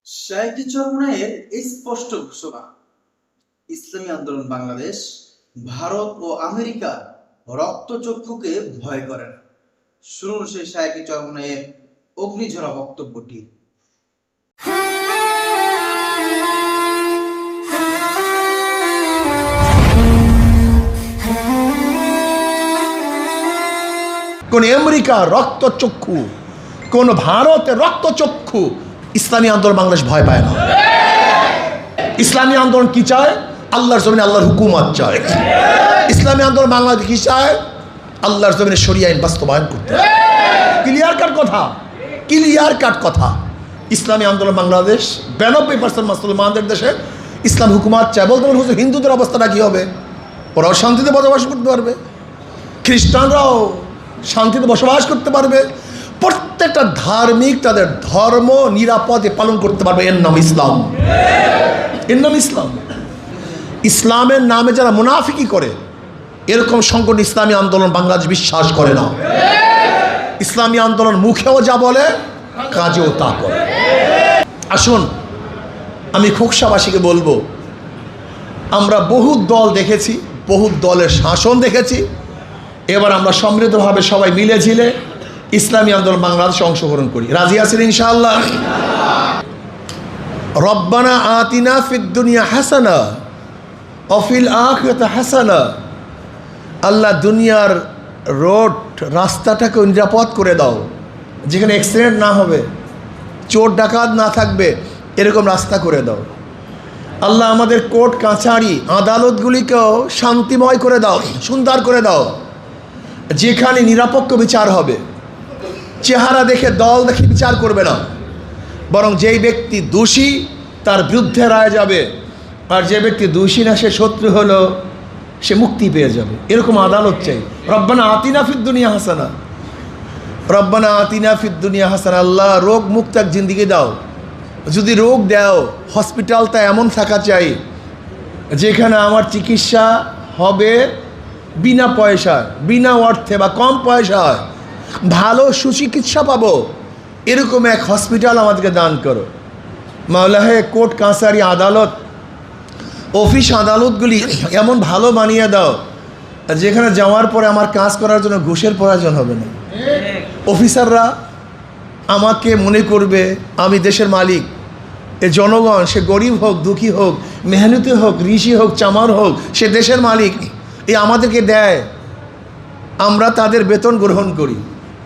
শাইখুল চরমনাইয়ের স্পষ্ট ঘোষণা, ইসলামী আন্দোলন বাংলাদেশ ভারত ও আমেরিকার রক্তচক্ষুকে ভয় করে না। শুনুন সেই শাইখুল চরমনাইয়ের অগ্নিঝরা বক্তব্যটি। কোন আমেরিকা রক্তচক্ষু, কোন ভারতের রক্তচক্ষু ইসলামী আন্দোলন বাংলাদেশ ভয় পায় না। ইসলামী আন্দোলন কি চায়? আল্লাহর জমিনে আল্লাহর হুকুমত চায়। ইসলামী আন্দোলন বাংলাদেশ কি চায়? আল্লাহর জমিনে শরিয়া আইন বাস্তবায়ন করতে। ক্লিয়ার কাট কথা, ক্লিয়ার কাট কথা। ইসলামী আন্দোলন বাংলাদেশ 92% মুসলমানদের দেশে ইসলাম হুকুমত চায়। বলতে বলুন হুজুর, হিন্দুদের অবস্থাটা কি হবে? ওরাও শান্তিতে বসবাস করতে পারবে, খ্রিস্টানরাও শান্তিতে বসবাস করতে পারবে, প্রত্যেকটা ধার্মিক তাদের ধর্ম নিরাপদে পালন করতে পারবে। এর নাম ইসলাম, এর নাম ইসলাম। ইসলামের নামে যারা মুনাফিকি করে, এরকম সংগঠন ইসলামী আন্দোলন বাংলাদেশ বিশ্বাস করে না। ইসলামী আন্দোলন মুখেও যা বলে, কাজেও তা করে। আসুন, আমি খোকসাবাসীকে বলবো, আমরা বহু দল দেখেছি, বহু দলের শাসন দেখেছি। এবার আমরা সমৃদ্ধভাবে সবাই মিলে ঝিলে ইসলামী আন্দোলন বাংলাদেশে অংশগ্রহণ করি। রাজি আছেন ইনশাআল্লাহ? রব্বানা আতিনা ফিদ দুনিয়া হাসানা ওয়া ফিল আখিরাতি হাসানা। আল্লাহ, দুনিয়ার রোড রাস্তাটাকে নিরাপদ করে দাও, যেখানে অ্যাক্সিডেন্ট না হবে, চোর ডাকাত না থাকবে, এরকম রাস্তা করে দাও। আল্লাহ, আমাদের কোর্ট কাছারি আদালতগুলিকেও শান্তিময় করে দাও, সুন্দর করে দাও, যেখানে নিরপেক্ষ বিচার হবে। চেহারা দেখে, দল দেখে বিচার করবে না, বরং যেই ব্যক্তি দোষী তার বিরুদ্ধে রায় যাবে, আর যে ব্যক্তি দোষী না সে শত্রু হলো, সে মুক্তি পেয়ে যাবে। এরকম আদালত চাই। রব্বানা আতিনা ফিদ দুনিয়া হাসানা, রব্বানা আতিনা ফিদ দুনিয়া হাসানা। আল্লাহ, রোগ মুক্ত এক জিন্দিগি দাও। যদি রোগ দাও, হসপিটালটা এমন থাকা চাই যেখানে আমার চিকিৎসা হবে বিনা পয়সায়, বিনা অর্থে বা কম পয়সায়, ভালো সুচিকিৎসা পাবো, এরকম এক হসপিটাল আমাদেরকে দান করো। মাওলা হে, কোর্ট কাছারি আদালত, অফিস আদালতগুলি এমন ভালো বানিয়ে দাও যেখানে যাওয়ার পরে আমার কাজ করার জন্য ঘুষের প্রয়োজন হবে না। অফিসাররা আমাকে মনে করবে আমি দেশের মালিক। এ জনগণ, সে গরিব হোক, দুঃখী হোক, মেহনতি হোক, ঋষি হোক, চামার হোক, সে দেশের মালিক। এ আমাদেরকে দেয়, আমরা তাদের বেতন গ্রহণ করি।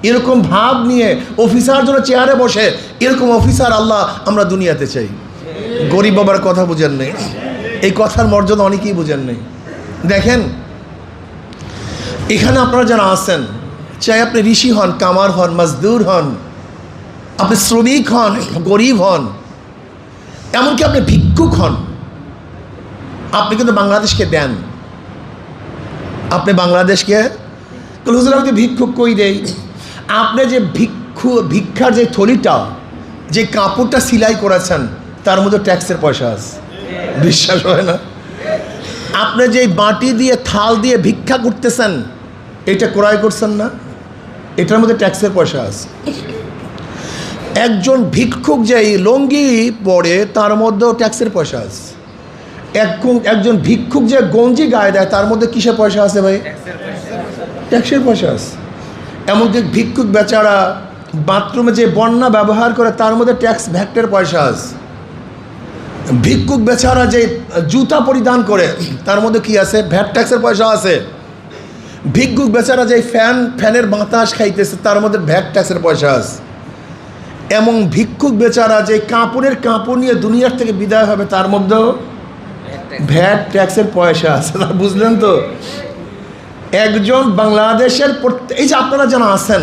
এরকম ভাব নিয়ে অফিসার জন্য চেয়ারে বসে, এরকম অফিসার আল্লাহ আমরা দুনিয়াতে চাই। গরিব বাবার কথা বুঝেন নেই, এই কথার মর্যাদা অনেকেই বুঝেন নেই। দেখেন, এখানে আপনারা যারা আছেন, চাই আপনি ঋষি হন, কামার হন, মজদুর হন, আপনি শ্রমিক হন, গরিব হন, এমনকি আপনি ভিক্ষুক হন, আপনি কিন্তু বাংলাদেশকে দেন। আপনি বাংলাদেশকে, হুজুর আমি তো ভিক্ষুক কই দেই। আপনি যে ভিক্ষার যে থলিটা, যে কাপড়টা সেলাই করেছেন, তার মধ্যে ট্যাক্সের পয়সা আছে। বিশ্বাস হয় না? আপনি যে বাটি দিয়ে, থাল দিয়ে ভিক্ষা করতেছেন, এটা ক্রয় করছেন না, এটার মধ্যে ট্যাক্সের পয়সা আছে। একজন ভিক্ষুক যে লুঙ্গি পরে, তার মধ্যেও ট্যাক্সের পয়সা আছে। একজন ভিক্ষুক যে গঞ্জি গায়ে দেয়, তার মধ্যে কিসের পয়সা আছে ভাই? ট্যাক্সের পয়সা আছে। এমনকি ভিক্ষুক বেচারা বাথরুমে যে বন্যা ব্যবহার করে, তার মধ্যে ট্যাক্স ভ্যাটের পয়সা আছে। ভিক্ষুক বেচারা যে জুতা পরিধান করে, তার মধ্যে কি আছে? ভ্যাট ট্যাক্সের পয়সা আছে। ভিক্ষুক বেচারা যে ফ্যানের বাতাস খাইতেছে, তার মধ্যে ভ্যাট ট্যাক্সের পয়সা আছে। এবং ভিক্ষুক বেচারা যে কাপড় নিয়ে দুনিয়ার থেকে বিদায় হবে, তার মধ্যেও ভ্যাট ট্যাক্সের পয়সা আছে। বুঝলেন তো? একজন বাংলাদেশের, এই যে আপনারা যারা আছেন,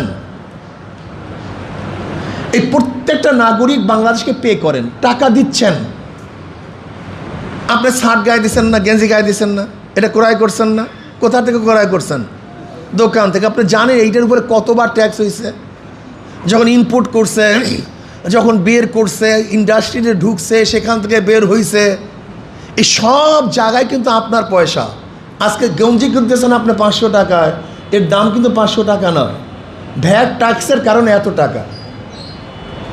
এই প্রত্যেকটা নাগরিক বাংলাদেশকে পে করেন, টাকা দিচ্ছেন। আপনি শার্ট গায়ে দিচ্ছেন না, গেঞ্জি গায়ে দিচ্ছেন না, এটা ক্রয় করছেন না। কোথা থেকে ক্রয় করছেন? দোকান থেকে। আপনি জানেন এইটার উপরে কতবার ট্যাক্স হয়েছে? যখন ইনপুট করছে, যখন বের করছে, ইন্ডাস্ট্রিতে ঢুকছে, সেখান থেকে বের হয়েছে, এই সব জায়গায় কিন্তু আপনার পয়সা। আজকে গঞ্জি কিনতেছেন আপনি 500 টাকায়, এর দাম কিন্তু 500 টাকা নয়, ভ্যাট ট্যাক্সের কারণে এত টাকা।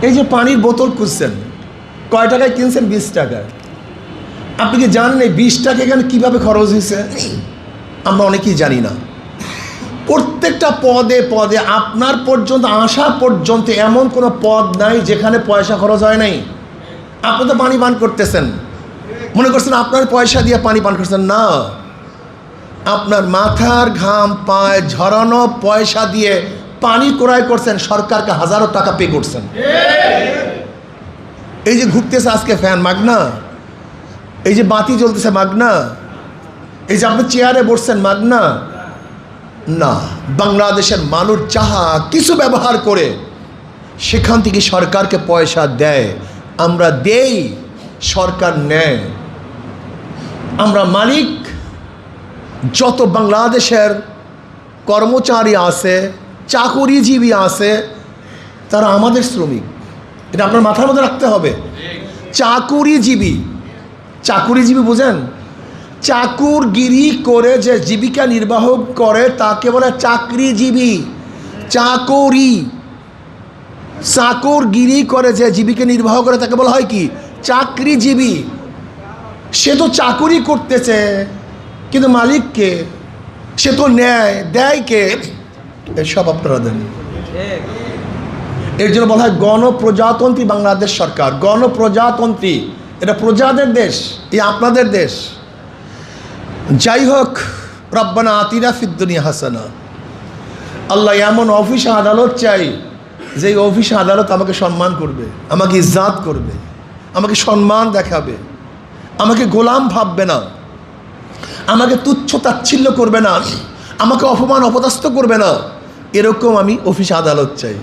এই যে পানির বোতল খুঁজছেন, কয় টাকায় কিনছেন? 20 টাকায়। আপনি কি জানেন এই 20 টাকা এখানে কীভাবে খরচ হয়েছে? আমরা অনেকেই জানি না। প্রত্যেকটা পদে পদে আপনার পর্যন্ত আসা পর্যন্ত এমন কোনো পদ নাই যেখানে পয়সা খরচ হয় নাই। আপনি তো পানি পান করতেছেন, মনে করছেন আপনার পয়সা দিয়ে পানি পান করছেন, না, আপনার মাথার ঘাম পায়ে ঝরানো পয়সা দিয়ে পানি ক্রয় করছেন, সরকারকে হাজারো টাকা পে করছেন। এই যে ঘুরতেছে আজকে ফ্যান মাগনা, এই যে বাতি জ্বলতেছে মাগনা, এই যে আপনি চেয়ারে বসছেন মাগনা না। বাংলাদেশের মানুষ যাহা কিছু ব্যবহার করে সেখান থেকে সরকারকে পয়সা দেয়, আমরা দেই, সরকার নেয়। আমরা মালিক। যত বাংলাদেশের কর্মচারী আছে, চাকুরিজীবী আছে, তারা আমাদের শ্রমিক। এটা আপনার মাথার মধ্যে রাখতে হবে। চাকুরিজীবী, চাকুরিজীবী বুঝেন? চাকুরগিরি করে যে জীবিকা নির্বাহ করে তাকে বলে চাকরিজীবী। চাকরি, চাকুরগিরি করে যে জীবিকা নির্বাহ করে তাকে বলা হয় কি? চাকরিজীবী। সে তো চাকুরি করতেছে, কিন্তু মালিককে সে তো নেয়, দেয় কে? এসব আপনারা দেন। এর জন্য বলা হয় গণপ্রজাতন্ত্রী বাংলাদেশ সরকার। গণপ্রজাতন্ত্রী, এটা প্রজাদের দেশ, এই আপনাদের দেশ। যাই হোক, রব্বানা আতিনা ফিদ দুনিয়া হাসানা। আল্লাহ এমন অফিস আদালত চাই যে অফিস আদালত আমাকে সম্মান করবে, আমাকে ইজ্জাত করবে, আমাকে সম্মান দেখাবে, আমাকে গোলাম ভাববে না, আমাকে তুচ্ছ তাচ্ছিল্য করবে না, আমাকে অপমান অপদস্থ করবে না। এরকম আমি অফিস আদালত চাই।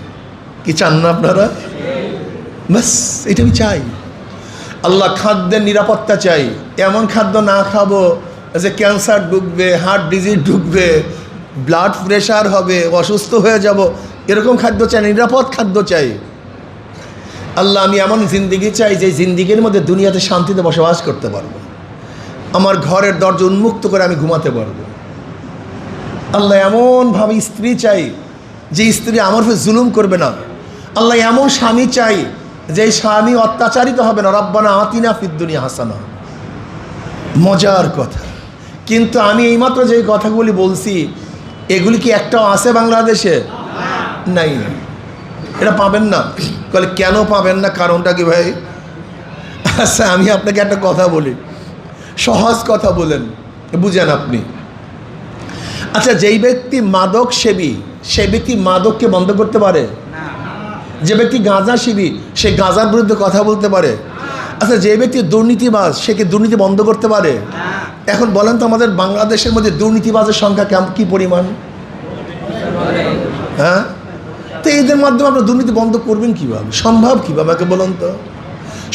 কি চান না আপনারা? ব্যাস এটা আমি চাই। আল্লাহ খাদ্যের নিরাপত্তা চাই। এমন খাদ্য না খাবো যে ক্যান্সার ঢুকবে, হার্ট ডিজিজ ঢুকবে, ব্লাড প্রেশার হবে, অসুস্থ হয়ে যাব, এরকম খাদ্য চাই, নিরাপদ খাদ্য চাই। আল্লাহ আমি এমন জিন্দিগি চাই যে জিন্দিগির মধ্যে দুনিয়াতে শান্তিতে বসবাস করতে পারবো, আমার ঘরের দরজা উন্মুক্ত করে আমি ঘুমাতে পারবো। আল্লাহ এমনভাবে স্ত্রী চাই যে স্ত্রী আমার উপর জুলুম করবে না। আল্লাহ এমন স্বামী চাই যে স্বামী অত্যাচারিত হবে না। রব্বানা আতিনা ফিদ দুনিয়া হাসানা। মজার কথা, কিন্তু আমি এইমাত্র যে কথাগুলি বলছি এগুলি কি একটাও আছে বাংলাদেশে? নাই। এটা পাবেন না। বলে কেন পাবেন না? কারণটা কি ভাই? আচ্ছা আমি আপনাকে একটা কথা বলি, সহজ কথা বলেন, বুঝেন আপনি। আচ্ছা যেই ব্যক্তি মাদক সেবী সে ব্যক্তি মাদককে বন্ধ করতে পারে? যে ব্যক্তি গাঁজা সেবী সে গাঁজার বিরুদ্ধে কথা বলতে পারে? আচ্ছা যে ব্যক্তি দুর্নীতিবাজ সে কি দুর্নীতি বন্ধ করতে পারে? এখন বলেন তো আমাদের বাংলাদেশের মধ্যে দুর্নীতিবাজের সংখ্যা কি পরিমাণ? হ্যাঁ, তো এদের মাধ্যমে আপনার দুর্নীতি বন্ধ করবেন কীভাবে? সম্ভব কীভাবে আমাকে বলুন তো?